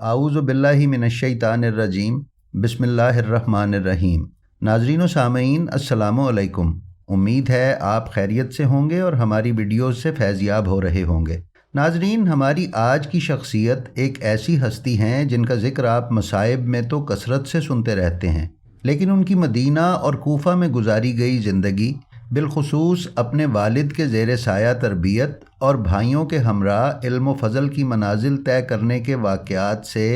आऊज़ु बिल्लाहि मिनश्शैतानिर्रजीम बिस्मिल्लाहिर्रहमानिर्रहीम। नाज़रीन व सामईन अस्सलामु अलैकुम। उम्मीद है आप खैरियत से होंगे और हमारी वीडियोज़ से फैज़याब हो रहे होंगे। नाज़रीन, हमारी आज की शख्सियत एक ऐसी हस्ती हैं जिनका ज़िक्र आप मसाइब में तो कसरत से सुनते रहते हैं, लेकिन उनकी मदीना और कूफ़ा में गुजारी गई ज़िंदगी, बिलखुसूस अपने वालिद के ज़ेर साया तरबियत और भाइयों के हमरा इल्म व फ़ज़ल की मनाजिल तय करने के वाक़यात से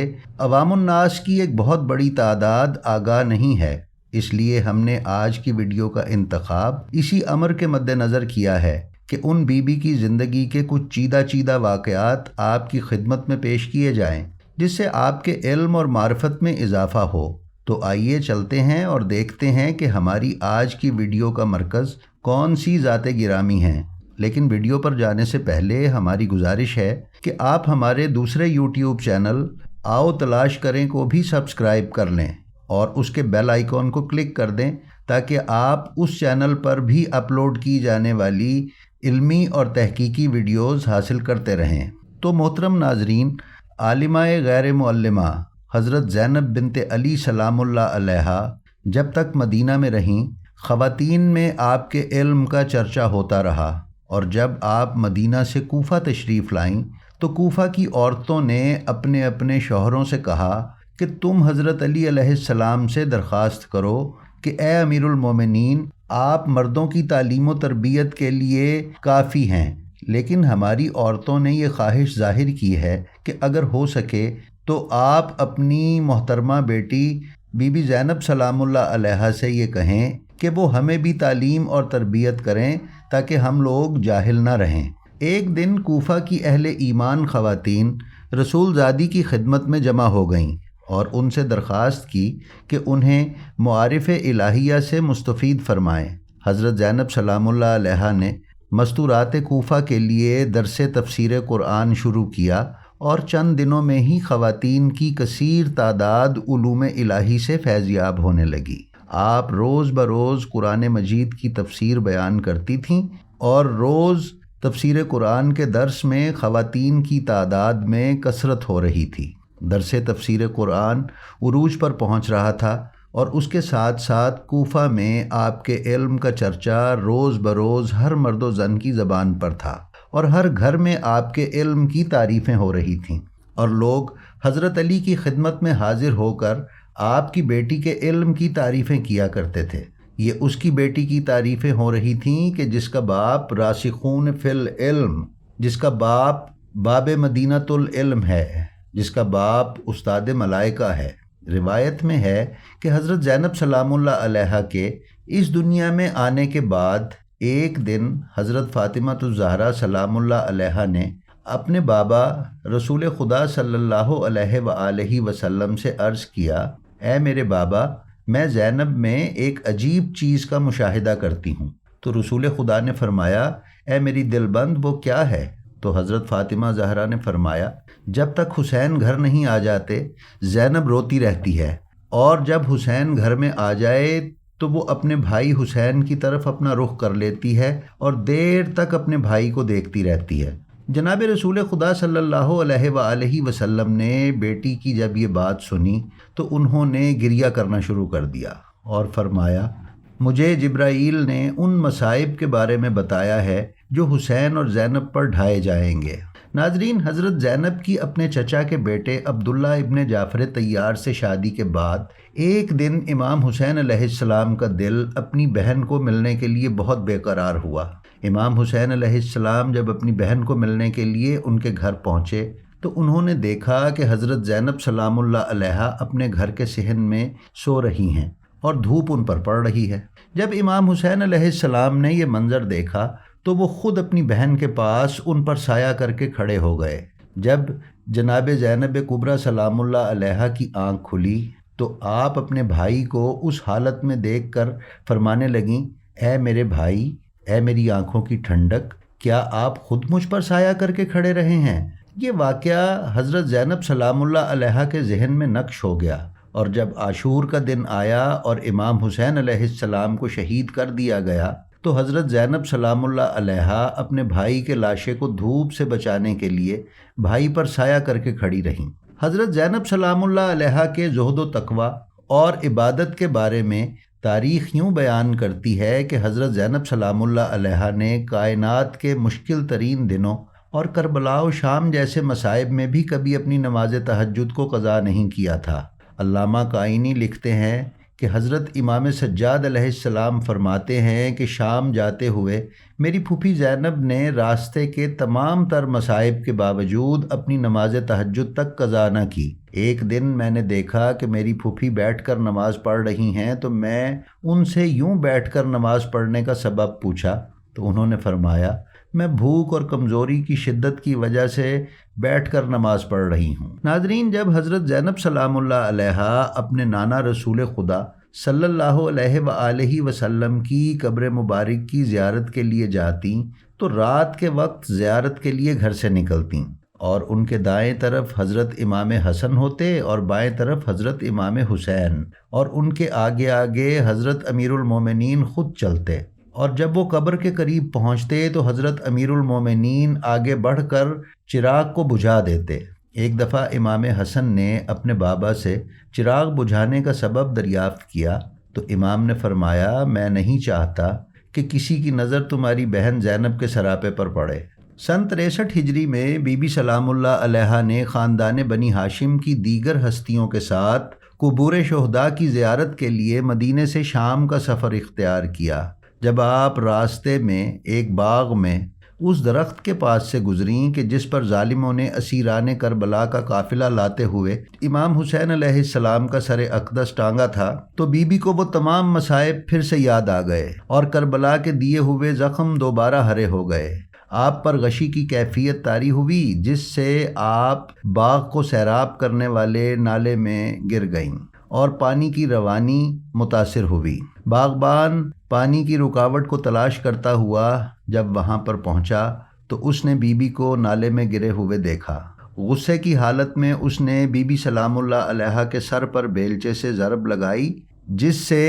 अवामुन्नास की एक बहुत बड़ी तादाद आगाह नहीं है। इसलिए हमने आज की वीडियो का इंतखाब इसी अमर के मद्देनज़र किया है कि उन बीबी की ज़िंदगी के कुछ चीदा चीदा वाक़यात आपकी खिदमत में पेश किए जाएँ, जिससे आपके इल्म और मारिफत में इजाफ़ा हो। तो आइए चलते हैं और देखते हैं कि हमारी आज की वीडियो का मरकज़ कौन सी ज़ाते गिरामी हैं। लेकिन वीडियो पर जाने से पहले हमारी गुजारिश है कि आप हमारे दूसरे यूट्यूब चैनल आओ तलाश करें को भी सब्सक्राइब कर लें और उसके बेल आइकॉन को क्लिक कर दें, ताकि आप उस चैनल पर भी अपलोड की जाने वाली इल्मी और तहकीकी वीडियोज़ हासिल करते रहें। तो मोहतरम नाजरीन, आलिमाए गैर मुअल्लिमा हज़रत ज़ैनब बिनते अली सलामुल्लाह अलैहा जब तक मदीना में रहीं, ख़वातीन में आपके इल्म का चर्चा होता रहा, और जब आप मदीना से कूफ़ा तशरीफ़ लाईं तो कूफ़ा की औरतों ने अपने अपने शौहरों से कहा कि तुम हज़रत अली अलैहिस्सलाम से दरख्वास्त करो कि ए अमीरुल मोमिनीन, आप मर्दों की तालीम व तरबियत के लिए काफ़ी हैं, लेकिन हमारी औरतों ने ये ख्वाहिश ज़ाहिर की है कि अगर हो सके तो आप अपनी मोहतरमा बेटी बीबी ज़ैनब सलामुल्लाह अलैहा से ये कहें कि वो हमें भी तालीम और तरबियत करें, ताकि हम लोग जाहिल ना रहें। एक दिन कूफ़ा की अहले ईमान ख़वातीन रसूलज़ादी की खिदमत में जमा हो गईं और उनसे दरख्वास्त की कि उन्हें मुआरिफ़ इलाहिया से मुस्तफ़ीद फ़रमाएँ। हज़रत ज़ैनब सलामुल्लाह अलैहा ने मस्तूरात कूफ़ा के लिए दरसे तफ़सीर कुरान शुरू किया और चंद दिनों में ही ख़वातीन की कसीर तादाद उलूम इलाही से फैज़याब होने लगी। आप रोज़ बरोज़ कुरान मजीद की तफसीर बयान करती थीं और रोज़ तफसीर कुरान के दर्स में ख़वातीन की तादाद में कसरत हो रही थी। दरस तफसीर कुरान उरूज पर पहुँच रहा था और उसके साथ साथ कूफ़ा में आपके इल्म का चर्चा रोज़ बरोज़ हर मर्द व ज़न की ज़बान पर था और हर घर में आपके इल्म की तारीफ़ें हो रही थीं, और लोग हज़रत अली की खिदमत में हाज़िर होकर आपकी बेटी के इल्म की तारीफ़ें किया करते थे। ये उसकी बेटी की तारीफ़ें हो रही थीं कि जिसका बाप रासिखून फ़िल इल्म, जिसका बाप बाब मदीनतुल इल्म है, जिसका बाप उस्ताद मलाइका है। रिवायत में है कि हज़रत ज़ैनब सलामुल्लाह अलैहा के इस दुनिया में आने के बाद एक दिन हज़रत फ़ातिमातुज़ ज़हरा सलामुल्लाह अलैहा ने अपने बाबा रसूल खुदा सल्लल्लाहु अलैहि वसल्लम से अर्ज़ किया, ऐ मेरे बाबा, मैं ज़ैनब में एक अजीब चीज़ का मुशाहिदा करती हूँ। तो रसूल खुदा ने फ़रमाया, ऐ मेरी दिलबंद, वो क्या है? तो हज़रत फ़ातिमा ज़हरा ने फ़रमाया, जब तक हुसैन घर नहीं आ जाते ज़ैनब रोती रहती है, और जब हुसैन घर में आ जाए तो वो अपने भाई हुसैन की तरफ अपना रुख कर लेती है और देर तक अपने भाई को देखती रहती है। जनाब रसूल खुदा सल्लल्लाहु अलैहि वसल्लम ने बेटी की जब ये बात सुनी तो उन्होंने गिरिया करना शुरू कर दिया और फरमाया, मुझे जिब्राईल ने उन मसाइब के बारे में बताया है जो हुसैन और ज़ैनब पर ढाए जाएंगे। नाजरीन, हज़रत ज़ैनब की अपने चचा के बेटे अब्दुल्ला इब्ने जाफ़र तैयार से शादी के बाद एक दिन इमाम हुसैन अलैहिस्सलाम का दिल अपनी बहन को मिलने के लिए बहुत बेकरार हुआ। इमाम हुसैन अलैहिस्सलाम जब अपनी बहन को मिलने के लिए उनके घर पहुँचे तो उन्होंने देखा कि हज़रत ज़ैनब सलामुल्लाह अलैहा अपने घर के सिहन में सो रही हैं और धूप उन पर पड़ रही है। जब इमाम हुसैन अलैहिस्सलाम ने यह मंज़र देखा तो वो ख़ुद अपनी बहन के पास उन पर साया करके खड़े हो गए। जब जनाब ज़ैनब कुबरा सलामुल्लाह अलैहा की आँख खुली तो आप अपने भाई को उस हालत में देखकर फरमाने लगीं, ऐ मेरे भाई, ऐ मेरी आँखों की ठंडक, क्या आप ख़ुद मुझ पर साया करके खड़े रहे हैं? ये वाक़या हज़रत ज़ैनब सलामुल्लाह अलैहा के जहन में नक्श हो गया, और जब आशूर का दिन आया और इमाम हुसैन अलैहिस्सलाम को शहीद कर दिया गया तो हज़रत ज़ैनब सलामुल्लाह अलैहा अपने भाई के लाशे को धूप से बचाने के लिए भाई पर साया करके खड़ी रहीं। حضرت زینب سلام اللہ علیہا کے زہد و تقوی اور عبادت کے بارے میں تاریخ یوں بیان کرتی ہے کہ حضرت زینب سلام اللہ علیہا نے کائنات کے مشکل ترین دنوں اور کربلا و شام جیسے مصائب میں بھی کبھی اپنی نماز تہجد کو قضا نہیں کیا تھا۔ علامہ قائنی لکھتے ہیں کہ حضرت امام سجاد علیہ السلام فرماتے ہیں کہ شام جاتے ہوئے میری پھوپھی زینب نے راستے کے تمام تر مصائب کے باوجود اپنی نماز تہجد تک قضا نہ کی۔ ایک دن میں نے دیکھا کہ میری پھوپھی بیٹھ کر نماز پڑھ رہی ہیں تو میں ان سے یوں بیٹھ کر نماز پڑھنے کا سبب پوچھا تو انہوں نے فرمایا میں بھوک اور کمزوری کی شدت کی وجہ سے بیٹھ کر نماز پڑھ رہی ہوں۔ ناظرین، جب حضرت زینب سلام اللہ علیہا اپنے نانا رسول خدا صلی اللہ علیہ وآلہ وسلم کی قبر مبارک کی زیارت کے لیے جاتیں تو رات کے وقت زیارت کے لیے گھر سے نکلتیں اور ان کے دائیں طرف حضرت امام حسن ہوتے اور بائیں طرف حضرت امام حسین اور ان کے آگے آگے حضرت امیر المومنین خود چلتے، اور جب وہ قبر کے قریب پہنچتے تو حضرت امیر المومنین آگے بڑھ کر چراغ کو بجھا دیتے۔ ایک دفعہ امام حسن نے اپنے بابا سے چراغ بجھانے کا سبب دریافت کیا تو امام نے فرمایا میں نہیں چاہتا کہ کسی کی نظر تمہاری بہن زینب کے سراپے پر پڑے۔ سن 63 ہجری میں بی بی سلام اللہ علیہا نے خاندان بنی ہاشم کی دیگر ہستیوں کے ساتھ قبور شہداء کی زیارت کے لیے مدینے سے شام کا سفر اختیار کیا۔ جب آپ راستے میں ایک باغ میں اس درخت کے پاس سے گزریں کہ جس پر ظالموں نے اسیران کربلا کا قافلہ لاتے ہوئے امام حسین علیہ السلام کا سر اقدس ٹانگا تھا تو بی بی کو وہ تمام مصائب پھر سے یاد آ گئے اور کربلا کے دیے ہوئے زخم دوبارہ ہرے ہو گئے۔ آپ پر غشی کی کیفیت طاری ہوئی جس سے آپ باغ کو سیراب کرنے والے نالے میں گر گئیں اور پانی کی روانی متاثر ہوئی۔ باغبان پانی کی رکاوٹ کو تلاش کرتا ہوا جب وہاں پر پہنچا تو اس نے بی بی کو نالے میں گرے ہوئے دیکھا۔ غصے کی حالت میں اس نے بی بی سلام اللہ علیہا کے سر پر بیلچے سے ضرب لگائی جس سے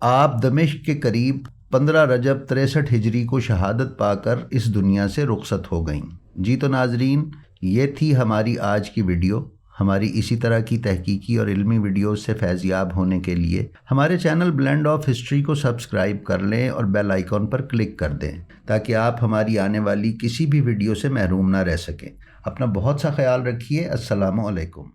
آپ دمشق کے قریب 15 رجب 63 ہجری کو شہادت پا کر اس دنیا سے رخصت ہو گئیں۔ جی تو ناظرین، یہ تھی ہماری آج کی ویڈیو۔ ہماری اسی طرح کی تحقیقی اور علمی ویڈیوز سے فیضیاب ہونے کے لیے ہمارے چینل بلینڈ آف ہسٹری کو سبسکرائب کر لیں اور بیل آئیکن پر کلک کر دیں تاکہ آپ ہماری آنے والی کسی بھی ویڈیو سے محروم نہ رہ سکیں۔ اپنا بہت سا خیال رکھیے۔ السلام علیکم۔